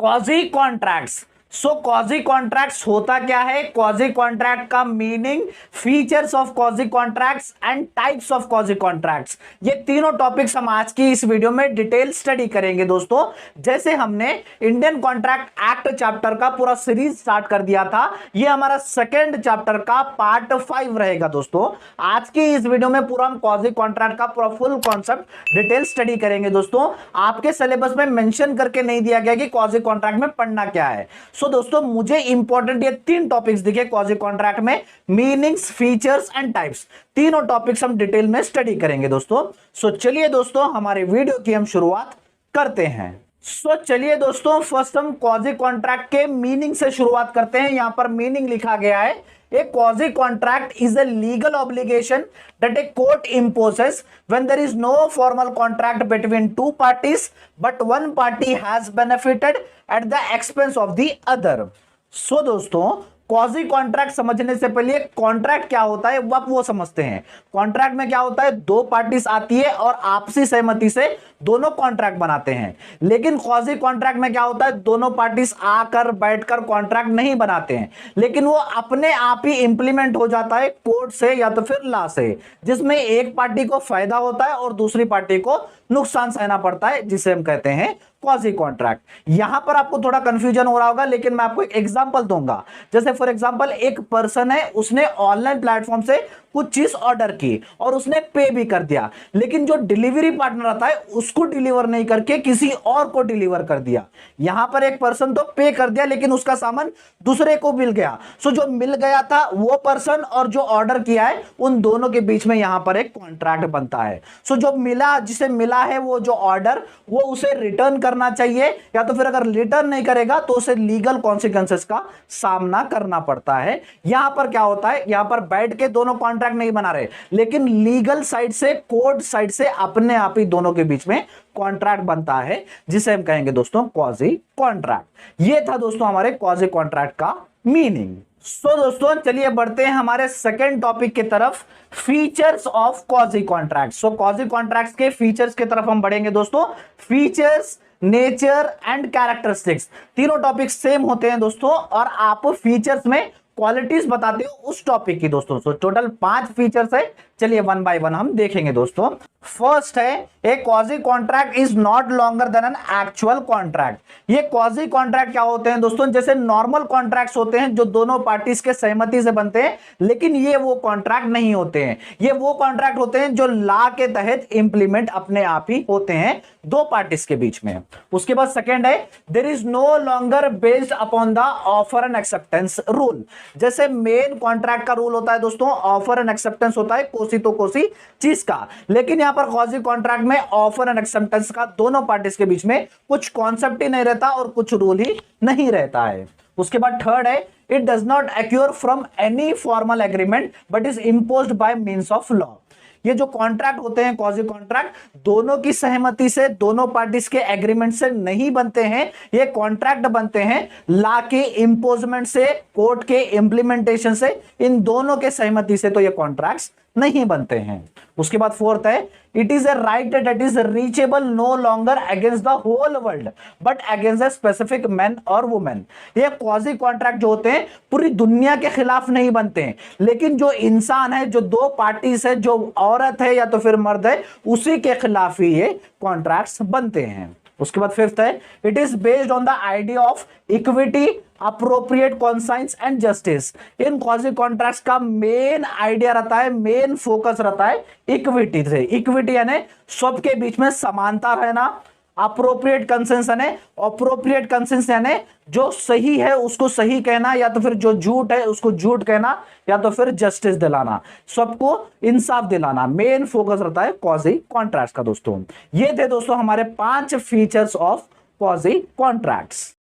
Quasi contracts. So quasi contracts होता क्या है, क्वाजी कॉन्ट्रैक्ट का meaning, features of quasi contracts and types of quasi contracts, ये तीनों टॉपिक्स हम आज की इस वीडियो में डिटेल स्टडी करेंगे दोस्तों। जैसे हमने इंडियन कॉन्ट्रैक्ट एक्ट चैप्टर का पूरा सीरीज स्टार्ट कर दिया था, ये हमारा सेकेंड चैप्टर का पार्ट 5 रहेगा दोस्तों। आज की इस वीडियो में पूरा हम क्वाजी कॉन्ट्रैक्ट का पूरा फुल कॉन्सेप्ट डिटेल स्टडी करेंगे दोस्तों। आपके सिलेबस में मेंशन करके नहीं दिया गया कि क्वाजी कॉन्ट्रैक्ट में पढ़ना क्या है। सो दोस्तों मुझे इंपॉर्टेंट ये 3 टॉपिक्स दिखे क्वाजी कॉन्ट्रैक्ट में, मीनिंग्स, फीचर्स एंड टाइप्स, तीनों टॉपिक्स हम डिटेल में स्टडी करेंगे दोस्तों। सो चलिए दोस्तों हमारे वीडियो की हम शुरुआत करते हैं। सो चलिए दोस्तों फर्स्ट हम क्वाजी कॉन्ट्रैक्ट के मीनिंग से शुरुआत करते हैं। यहां पर मीनिंग लिखा गया है, a quasi contract is a legal obligation that a court imposes when there is no formal contract between two parties but one party has benefited at the expense of the other। सो दोस्तों quasi contract समझने से पहले contract क्या होता है वो आप वो समझते हैं। कॉन्ट्रैक्ट में क्या होता है, दो पार्टीज आती है और आपसी सहमति से दोनों कॉन्ट्रैक्ट बनाते हैं। लेकिन क्वाजी कॉन्ट्रैक्ट में क्या होता है, दोनों पार्टीज आकर बैठकर कॉन्ट्रैक्ट नहीं बनाते हैं, लेकिन वो अपने आप ही इंप्लीमेंट हो जाता है कोर्ट से या तो फिर लॉ से, जिसमें एक पार्टी को फायदा होता है और दूसरी पार्टी को नुकसान सहना पड़ता है, जिसे हम कहते हैं क्वाजी कॉन्ट्रैक्ट। यहां पर आपको थोड़ा कंफ्यूजन हो रहा होगा, लेकिन मैं आपको एक एग्जांपल दूंगा। जैसे फॉर एग्जांपल एक पर्सन है, उसने ऑनलाइन प्लेटफॉर्म से कुछ चीज ऑर्डर की और उसने पे भी कर दिया, लेकिन जो डिलीवरी पार्टनर आता है उसको डिलीवर नहीं करके किसी और को डिलीवर कर दिया। यहां पर एक पर्सन तो पे कर दिया, लेकिन उसका सामान दूसरे को मिल गया। सो जो मिल गया था वो पर्सन और जो ऑर्डर किया है उन दोनों के बीच में यहां पर एक कॉन्ट्रैक्ट बनता है। सो जो मिला, जिसे मिला है वो जो ऑर्डर, वो उसे रिटर्न करना चाहिए, या तो फिर अगर रिटर्न नहीं करेगा तो उसे लीगल कॉन्सिक्वेंसेस का सामना करना पड़ता है। यहां पर क्या होता है, यहां पर बैठ के दोनों कॉन्ट्रैक्ट नहीं बना रहे, लेकिन लीगल साइड से, कोर्ट साइड से अपने आप ही दोनों के बीच में कॉन्ट्रैक्ट बनता है, जिसे हम कहेंगे दोस्तों क्वाजी कॉन्ट्रैक्ट। ये था दोस्तों हमारे क्वाजी कॉन्ट्रैक्ट का मीनिंग। सो दोस्तों चलिए बढ़ते हैं हमारे सेकेंड टॉपिक की तरफ, features of quasi contract. So quasi contracts के फीचर्स की तरफ हम बढ़ेंगे दोस्तों। फीचर्स, नेचर एंड कैरेक्टरिस्टिक्स, तीनों टॉपिक सेम होते हैं दोस्तों, और आप फीचर्स में क्वालिटीज बताते हो उस टॉपिक की दोस्तों। सो टोटल 5 फीचर्स है, चलिए वन बाय वन हम देखेंगे दोस्तों। फर्स्ट है, a quasi contract is not longer than an actual contract. ये क्वाजी कॉन्ट्रैक्ट क्या होते हैं दोस्तों, जैसे नॉर्मल कॉन्ट्रैक्ट्स होते हैं जो दोनों पार्टीज के सहमति से बनते हैं, लेकिन ये वो कॉन्ट्रैक्ट नहीं होते हैं। ये वो कॉन्ट्रैक्ट होते हैं जो लॉ के तहत इंप्लीमेंट अपने आप ही होते हैं दो पार्टीज के बीच में। उसके बाद सेकेंड है, there is no longer based upon the offer and acceptance rule. जैसे मेन कॉन्ट्रैक्ट का रूल होता है दोस्तों ऑफर एंड एक्सेप्टेंस होता है, कोसी तो कोसी चीज का, लेकिन यहां पर क्वाजी कॉन्ट्रैक्ट में ऑफर एंड एक्सेप्टेंस का दोनों पार्टीज के बीच में कुछ कॉन्सेप्ट ही नहीं रहता और कुछ रूल ही नहीं रहता है। उसके बाद थर्ड है, it does not accrue from any formal agreement but is imposed by means of law. ये जो कॉन्ट्रैक्ट होते हैं क्वाजी कॉन्ट्रैक्ट, दोनों की सहमति से, दोनों पार्टीज के एग्रीमेंट से नहीं बनते हैं। ये कॉन्ट्रैक्ट बनते हैं लॉ के इंपोजमेंट से, कोर्ट के इंप्लीमेंटेशन से, इन दोनों के सहमति से तो ये कॉन्ट्रैक्ट्स नहीं बनते हैं। उसके बाद फोर्थ है, it is a right that is reachable no longer against the whole world but against a specific man और वुमेन। ये क्वाजी कॉन्ट्रैक्ट जो होते हैं पूरी दुनिया के खिलाफ नहीं बनते हैं, लेकिन जो इंसान है, जो दो पार्टीज है, जो औरत है या तो फिर मर्द है, उसी के खिलाफ ही ये कॉन्ट्रैक्ट्स बनते हैं। उसके बाद फिफ्थ है, it is based on the idea of equity, appropriate conscience and justice. In quasi contracts का मेन आइडिया रहता है, मेन फोकस रहता है इक्विटी से। इक्विटी यानी सबके बीच में समानता रहना, अप्रोप्रिएट कंसेंसन है, अप्रोप्रिएट कंसेंसन यानी जो सही है उसको सही कहना, या तो फिर जो झूठ है उसको झूठ कहना, या तो फिर जस्टिस दिलाना, सबको इंसाफ दिलाना, मेन फोकस रहता है क्वाजी कॉन्ट्रैक्ट्स का दोस्तों। ये थे दोस्तों हमारे 5 फीचर्स ऑफ क्वाजी कॉन्ट्रैक्ट्स।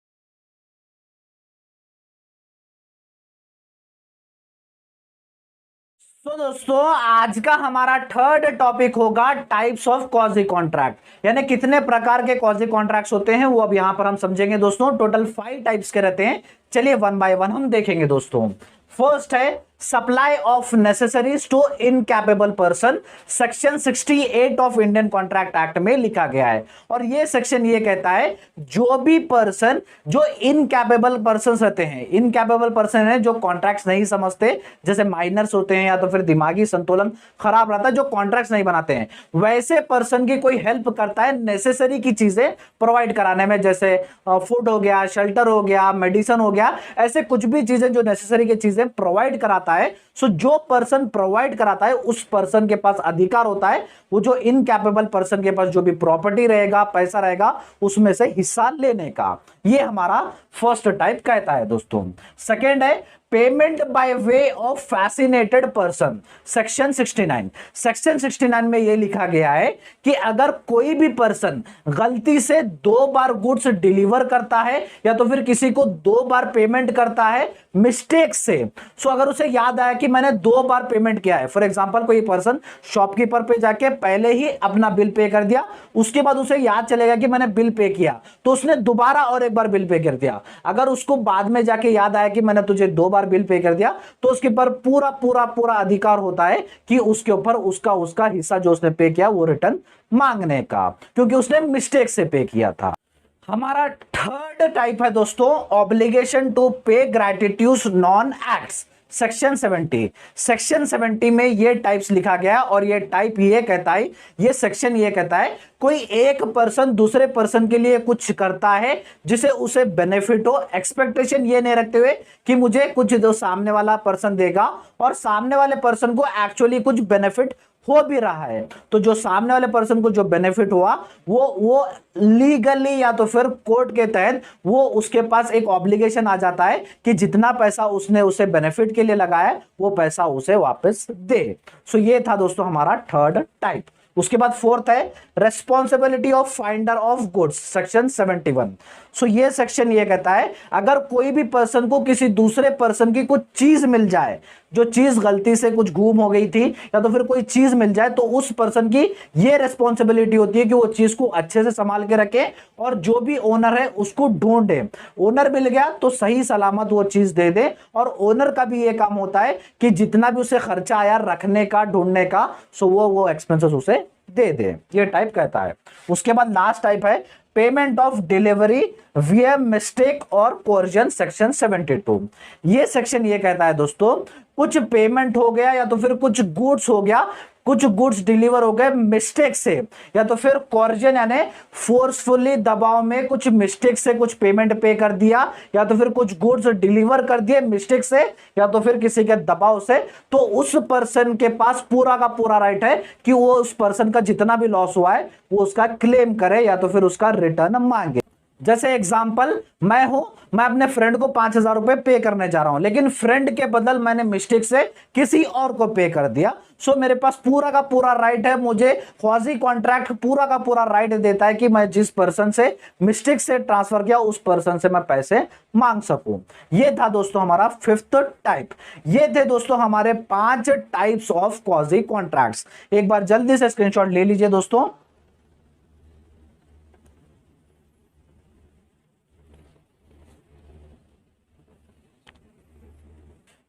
तो दोस्तों आज का हमारा थर्ड टॉपिक होगा टाइप्स ऑफ क्वाजी कॉन्ट्रैक्ट, यानी कितने प्रकार के क्वाजी कॉन्ट्रैक्ट्स होते हैं वो अब यहां पर हम समझेंगे दोस्तों। टोटल 5 टाइप्स के रहते हैं, चलिए वन बाय वन हम देखेंगे दोस्तों। फर्स्ट है supply of necessaries to incapable person, section 68 of Indian contract act में लिखा गया है। और ये सेक्शन ये कहता है जो भी पर्सन, जो इनकैपेबल पर्सन रहते हैं, इनकैपेबल पर्सन है जो कॉन्ट्रैक्ट्स नहीं समझते, जैसे माइनर्स होते हैं या तो फिर दिमागी संतुलन खराब रहता है, जो कॉन्ट्रैक्ट्स नहीं बनाते हैं, वैसे पर्सन की कोई हेल्प करता है नेसेसरी की चीजें प्रोवाइड कराने में, जैसे फूड हो गया, शेल्टर हो गया, मेडिसिन हो गया, ऐसे कुछ भी चीजें जो नेसेसरी की चीजें प्रोवाइड कराता है। सो जो पर्सन प्रोवाइड कराता है उस पर्सन के पास अधिकार होता है वो जो इनकैपेबल पर्सन के पास जो भी प्रॉपर्टी रहेगा, पैसा रहेगा, उसमें से हिस्सा लेने का। ये हमारा फर्स्ट टाइप कहता है दोस्तों। सेकेंड है payment by way of fascinated person, section 69। Section 69 में यह लिखा गया है कि अगर कोई भी पर्सन गलती से 2 बार गुड्स डिलीवर करता है या तो फिर किसी को 2 बार पेमेंट करता है मिस्टेक से, सो अगर उसे याद आया कि मैंने 2 बार पेमेंट किया है, फॉर एग्जांपल कोई पर्सन शॉपकीपर पे जाके पहले ही अपना बिल पे कर दिया, उसके बाद उसे याद चलेगा कि मैंने बिल पे किया, तो उसने दोबारा और एक बार बिल पे कर दिया। अगर उसको बाद में जाके याद आया कि मैंने तुझे 2 बार बिल पे कर दिया, तो उसके ऊपर पूरा पूरा पूरा अधिकार होता है कि उसके ऊपर उसका हिस्सा जो उसने पे किया वो रिटर्न मांगने का, क्योंकि उसने मिस्टेक से पे किया था। हमारा थर्ड टाइप है दोस्तों ऑब्लिगेशन टू पे gratitude non acts, section 70। Section 70 में ये टाइप्स लिखा गया और ये टाइप ये कहता है, ये सेक्शन ये कहता है कोई एक पर्सन दूसरे पर्सन के लिए कुछ करता है जिसे उसे बेनिफिट हो, एक्सपेक्टेशन ये नहीं रखते हुए कि मुझे कुछ जो सामने वाला पर्सन देगा, और सामने वाले पर्सन को एक्चुअली कुछ बेनिफिट हो भी रहा है, तो जो सामने वाले पर्सन को जो बेनिफिट हुआ वो लीगली या तो फिर कोर्ट के तहत वो उसके पास एक ऑब्लिगेशन आ जाता है कि जितना पैसा उसने उसे बेनिफिट के लिए लगाया वो पैसा उसे वापस दे। सो ये था दोस्तों हमारा थर्ड टाइप। उसके बाद फोर्थ है responsibility of finder of goods, section 71। सो ये सेक्शन ये कहता है अगर कोई भी पर्सन को किसी दूसरे पर्सन की कुछ चीज मिल जाए, जो चीज गलती से कुछ गुम हो गई थी या तो फिर कोई चीज मिल जाए, तो उस पर्सन की ये रेस्पॉन्सिबिलिटी होती है कि वो चीज को अच्छे से संभाल के रखे और जो भी ओनर है उसको ढूंढे। ओनर मिल गया तो सही सलामत वो चीज दे दे, और ओनर का भी ये काम होता है कि जितना भी उसे खर्चा आया रखने का, ढूंढने का, सो वो एक्सपेंसेस उसे दे दे। ये टाइप कहता है। उसके बाद लास्ट टाइप है पेमेंट ऑफ डिलीवरी विया मिस्टेक और कोर्जन, सेक्शन 72। ये सेक्शन ये कहता है दोस्तों कुछ पेमेंट हो गया या तो फिर कुछ गुड्स हो गया, कुछ गुड्स डिलीवर हो गए मिस्टेक से, या तो फिर कोर्जन यानी फोर्सफुली दबाव में कुछ मिस्टेक से कुछ पेमेंट पे कर दिया, या तो फिर कुछ गुड्स डिलीवर कर दिए मिस्टेक से या तो फिर किसी के दबाव से, तो उस पर्सन के पास पूरा का पूरा राइट है कि वो उस पर्सन का जितना भी लॉस हुआ है वो उसका क्लेम करे या तो फिर उसका रिटर्न मांगे। जैसे एग्जाम्पल मैं हूं, मैं अपने फ्रेंड को 5,000 रुपए पे करने जा रहा हूं, लेकिन फ्रेंड के बदल मैंने मिस्टेक से किसी और को पे कर दिया, सो मेरे पास पूरा का पूरा राइट है, मुझे क्वाजी कॉन्ट्रैक्ट पूरा का पूरा राइट देता है कि मैं जिस पर्सन से मिस्टेक से ट्रांसफर किया उस पर्सन से मैं पैसे मांग सकूं। ये था दोस्तों हमारा फिफ्थ टाइप। ये थे दोस्तों हमारे 5 टाइप्स ऑफ क्वाजी कॉन्ट्रैक्ट्स। एक बार जल्दी से स्क्रीनशॉट ले लीजिए दोस्तों।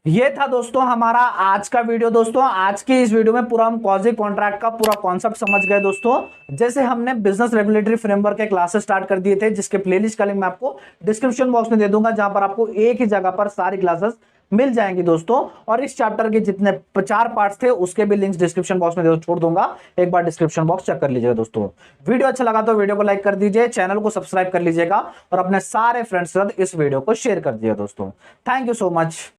ये था दोस्तों हमारा आज का वीडियो। दोस्तों आज की इस वीडियो में पूरा हम क्वाजी कॉन्ट्रैक्ट का पूरा कॉन्सेप्ट समझ गए दोस्तों। जैसे हमने बिजनेस रेगुलेटरी फ्रेमवर्क के क्लासेस स्टार्ट कर दिए थे, जिसके प्लेलिस्ट का लिंक मैं आपको डिस्क्रिप्शन बॉक्स में दे दूंगा, जहां पर आपको एक ही जगह पर सारी क्लासेस मिल जाएंगी दोस्तों। और इस चैप्टर के जितने 4 पार्ट्स थे उसके भी लिंक्स डिस्क्रिप्शन बॉक्स में छोड़ दूंगा, एक बार डिस्क्रिप्शन बॉक्स चेक कर लीजिएगा दोस्तों। वीडियो अच्छा लगा तो वीडियो को लाइक कर दीजिए, चैनल को सब्सक्राइब कर लीजिएगा और अपने सारे फ्रेंड्स के साथ इस वीडियो को शेयर कर दीजिए दोस्तों। Thank you so much.